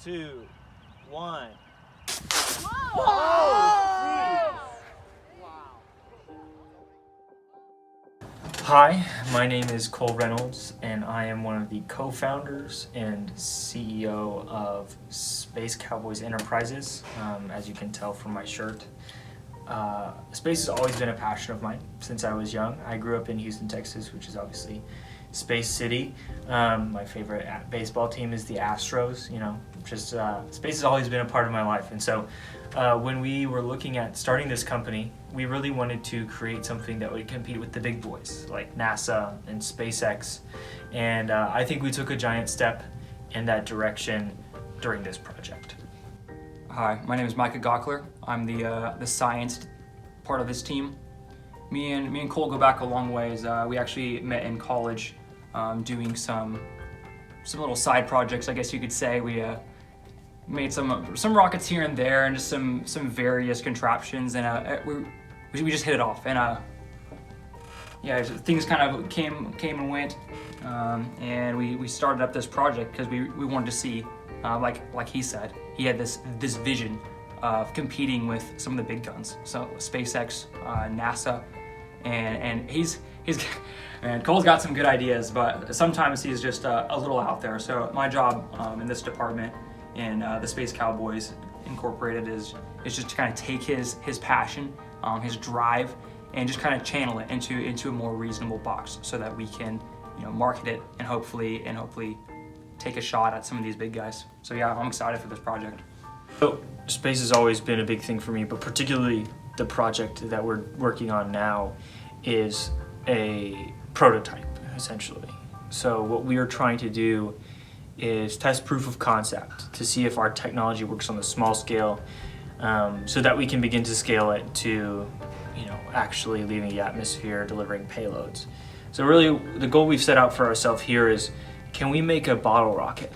2, 1. Hi, my name is Cole Reynolds, and I am one of the co-founders and CEO of Space Cowboys Enterprises, as you can tell from my shirt. Space has always been a passion of mine since I was young. I grew up in Houston, Texas, which is obviously Space City. My favorite baseball team is the Astros. Space has always been a part of my life. And so when we were looking at starting this company, we really wanted to create something that would compete with the big boys like NASA and SpaceX. And I think we took a giant step in that direction during this project. Hi, my name is Micah Gockler. I'm the science part of this team. Me and Cole go back a long ways. We actually met in college, doing some little side projects, I guess you could say. We made some rockets here and there, and just some various contraptions, and we just hit it off. And yeah, things kind of came and went, and we started up this project because we wanted to see, like he said, he had this vision of competing with some of the big guns, so SpaceX, NASA, and and Cole's got some good ideas, but sometimes he's just a little out there. So my job in this department in the Space Cowboys Incorporated is just to kind of take his passion, his drive, and just kind of channel it into a more reasonable box so that we can market it and hopefully take a shot at some of these big guys. So yeah, I'm excited for this project. So space has always been a big thing for me, but particularly the project that we're working on now is a prototype, essentially. So what we are trying to do is test proof of concept to see if our technology works on a small scale, so that we can begin to scale it to actually leaving the atmosphere, delivering payloads. So really the goal we've set out for ourselves here is, can we make a bottle rocket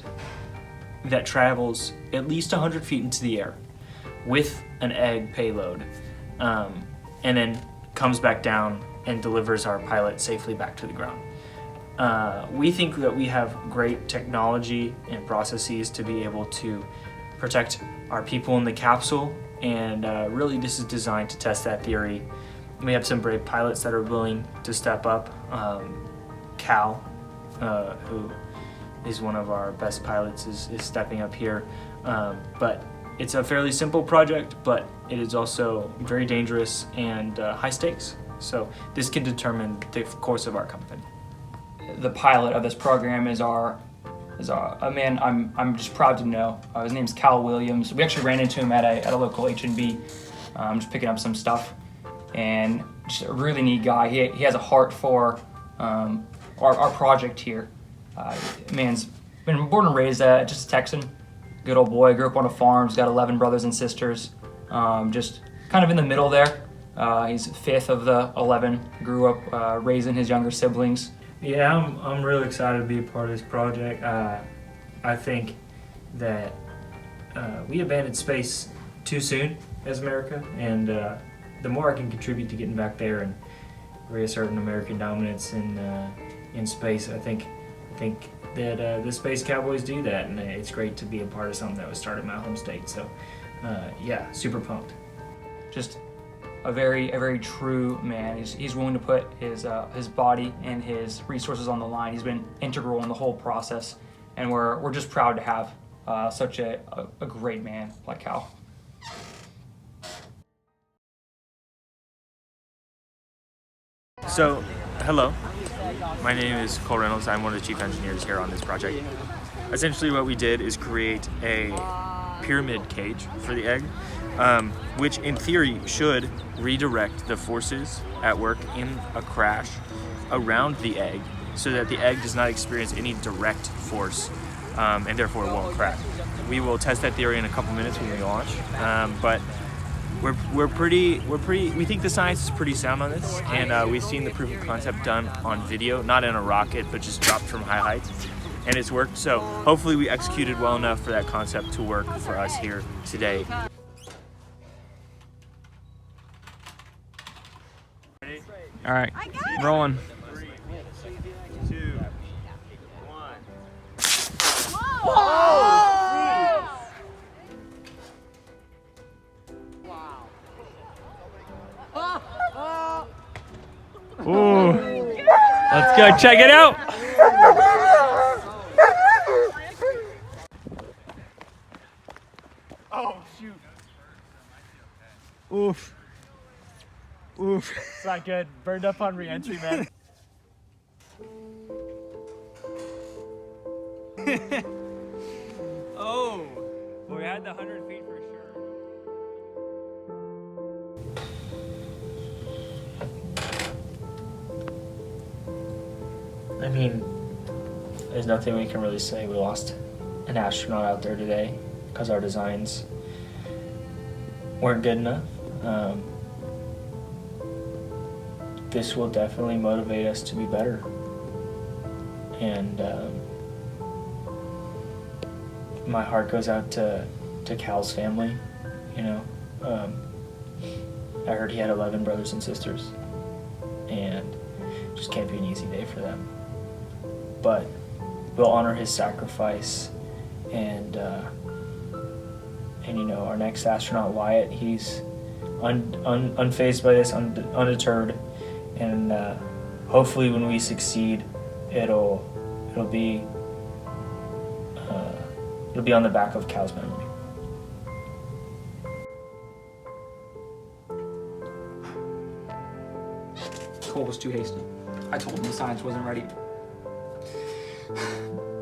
that travels at least 100 feet into the air with an egg payload, and then comes back down and delivers our pilot safely back to the ground. We think that we have great technology and processes to be able to protect our people in the capsule, and really this is designed to test that theory. We have some brave pilots that are willing to step up. Cal, who is one of our best pilots, is stepping up here. But it's a fairly simple project, but it is also very dangerous and high stakes. So this can determine the course of our company. The pilot of this program is a man I'm just proud to know. His name's Cal Williams. We actually ran into him at a local H&B, just picking up some stuff, and just a really neat guy. He has a heart for our project here. Man's been born and raised just a Texan, good old boy. Grew up on a farm. He's got 11 brothers and sisters. Just kind of in the middle there. He's fifth of the 11. Grew up raising his younger siblings. Yeah, I'm really excited to be a part of this project. I think that we abandoned space too soon as America, and the more I can contribute to getting back there and reasserting American dominance in space, I think that the Space Cowboys do that, and it's great to be a part of something that was started in my home state. So yeah, super pumped. Just a very true man. He's willing to put his body and his resources on the line. He's been integral in the whole process, and we're just proud to have such a great man like Cal. So, hello. My name is Cole Reynolds. I'm one of the chief engineers here on this project. Essentially what we did is create a pyramid cage for the egg, which in theory should redirect the forces at work in a crash around the egg so that the egg does not experience any direct force, and therefore it won't crack. We will test that theory in a couple minutes when we launch, but we think the science is pretty sound on this, and we've seen the proof of concept done on video, not in a rocket, but just dropped from high heights, and it's worked. So hopefully we executed well enough for that concept to work for us here today. All right, rolling. 3, 2, 1. Whoa! Go check it out. Oh, shoot. Oof. Oof. It's not good. Burned up on re-entry, man. Oh, well, we had the 100 feet for sure. I mean, there's nothing we can really say. We lost an astronaut out there today because our designs weren't good enough. This will definitely motivate us to be better. And my heart goes out to Cal's family, you know. I heard he had 11 brothers and sisters, and it just can't be an easy day for them. But we'll honor his sacrifice, and you know, our next astronaut, Wyatt, he's unfazed by this, undeterred, and hopefully when we succeed, it'll be on the back of Cal's memory. Cole was too hasty. I told him the science wasn't ready.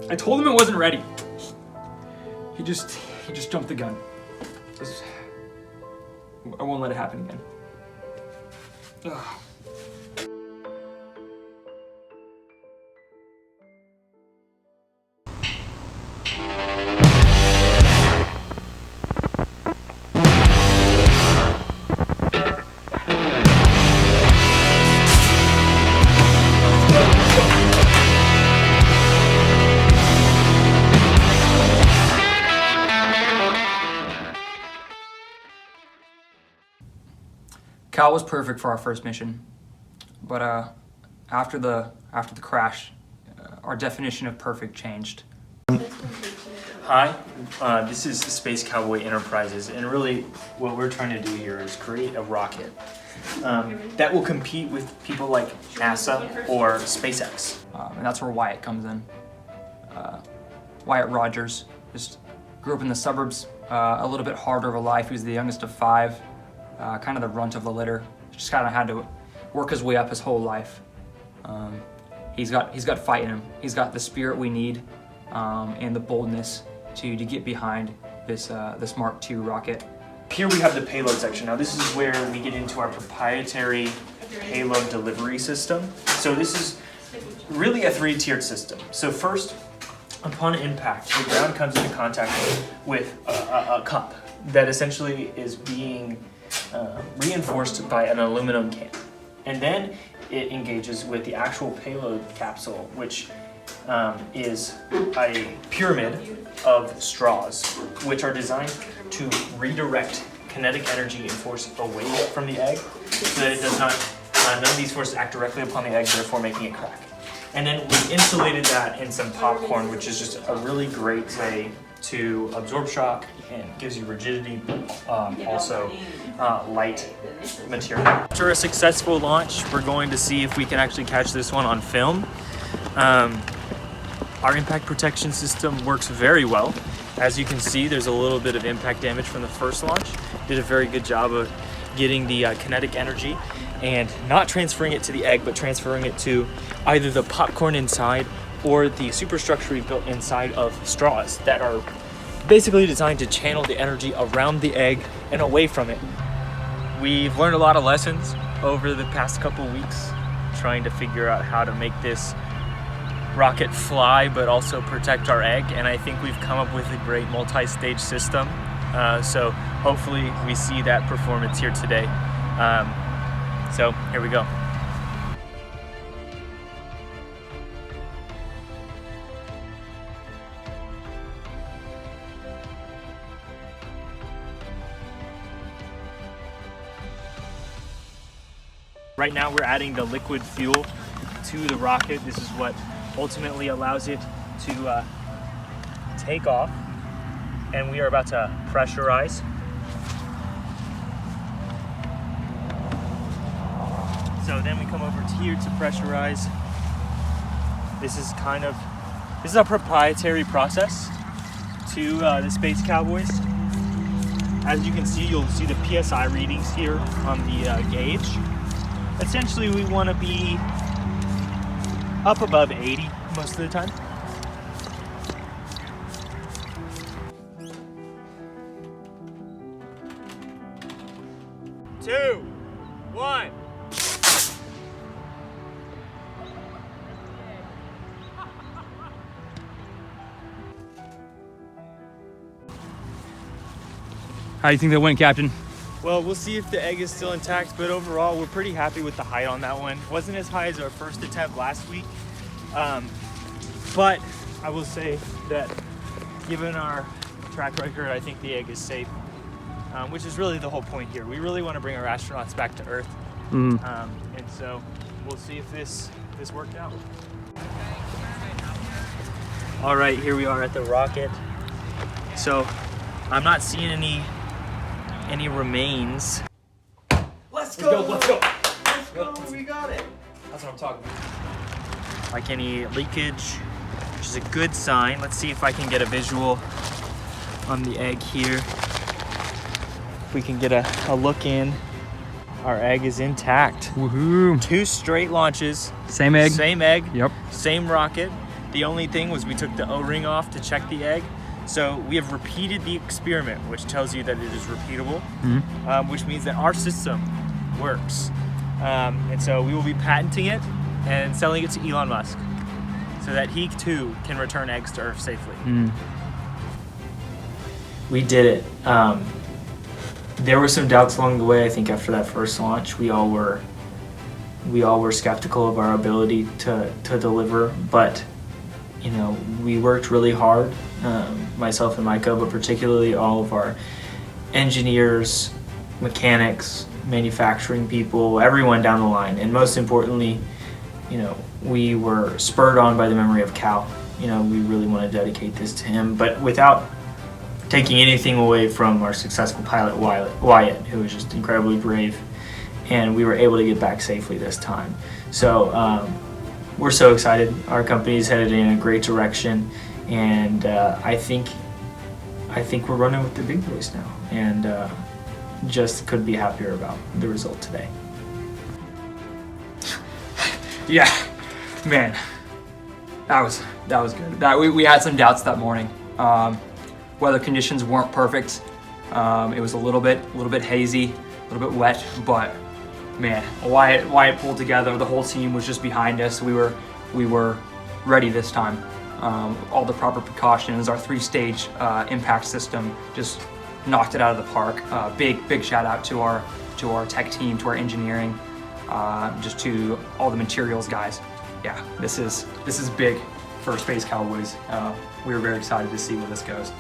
I told him it wasn't ready. He just jumped the gun. I won't let it happen again. Ugh. Cal was perfect for our first mission, but after the crash, our definition of perfect changed. Hi, this is Space Cowboy Enterprises, and really what we're trying to do here is create a rocket that will compete with people like NASA or SpaceX. And that's where Wyatt comes in. Wyatt Rogers just grew up in the suburbs, a little bit harder of a life. He was the youngest of 5. Kind of the runt of the litter. Just kind of had to work his way up his whole life. He's got fight in him. He's got the spirit we need and the boldness to get behind this Mark II rocket. Here we have the payload section. Now this is where we get into our proprietary payload delivery system. So this is really a 3-tiered system. So first, upon impact, the ground comes into contact with a cup that essentially is being reinforced by an aluminum can, and then it engages with the actual payload capsule, which is a pyramid of straws, which are designed to redirect kinetic energy and force away from the egg, so that it does not, none of these forces act directly upon the egg, therefore making it crack. And then we insulated that in some popcorn, which is just a really great way to absorb shock and gives you rigidity, but also light material. After a successful launch, we're going to see if we can actually catch this one on film. Our impact protection system works very well. As you can see, there's a little bit of impact damage from the first launch. Did a very good job of getting the kinetic energy and not transferring it to the egg, but transferring it to either the popcorn inside or the superstructure we built inside of straws that are basically designed to channel the energy around the egg and away from it. We've learned a lot of lessons over the past couple weeks trying to figure out how to make this rocket fly but also protect our egg, and I think we've come up with a great multi-stage system. So hopefully we see that performance here today. So here we go. Right now we're adding the liquid fuel to the rocket. This is what ultimately allows it to take off, and we are about to pressurize. So then we come over here to pressurize This is a proprietary process to the Space Cowboys. As you can see, you'll see the PSI readings here on the gauge. Essentially, we want to be up above 80 most of the time. Two, one. How do you think that went, Captain? Well, we'll see if the egg is still intact, but overall, we're pretty happy with the height on that one. Wasn't as high as our first attempt last week, but I will say that given our track record, I think the egg is safe, which is really the whole point here. We really want to bring our astronauts back to Earth, and so we'll see if this worked out. All right, here we are at the rocket. So I'm not seeing any remains. Let's go. We got it. That's what I'm talking about. Like any leakage, which is a good sign. Let's see if I can get a visual on the egg here. If we can get a look in. Our egg is intact. Woohoo. 2 straight launches. Same egg? Same egg. Yep. Same rocket. The only thing was we took the O-ring off to check the egg. So we have repeated the experiment, which tells you that it is repeatable, which means that our system works. And so we will be patenting it and selling it to Elon Musk so that he too can return eggs to Earth safely. We did it. There were some doubts along the way. I think after that first launch, we all were skeptical of our ability to deliver, but you know, we worked really hard, myself and Micah, but particularly all of our engineers, mechanics, manufacturing people, everyone down the line. And most importantly, you know, we were spurred on by the memory of Cal. You know, we really want to dedicate this to him, but without taking anything away from our successful pilot, Wyatt, who was just incredibly brave. And we were able to get back safely this time. So, we're so excited. Our company is headed in a great direction, and I think we're running with the big boys now, and just couldn't be happier about the result today. Yeah, man, that was good. We had some doubts that morning. Weather conditions weren't perfect. It was a little bit hazy, a little bit wet, but man, Wyatt pulled together. The whole team was just behind us. We were ready this time. All the proper precautions. Our 3-stage impact system just knocked it out of the park. Big shout out to our tech team, to our engineering, just to all the materials guys. Yeah, this is big for Space Cowboys. We were very excited to see where this goes.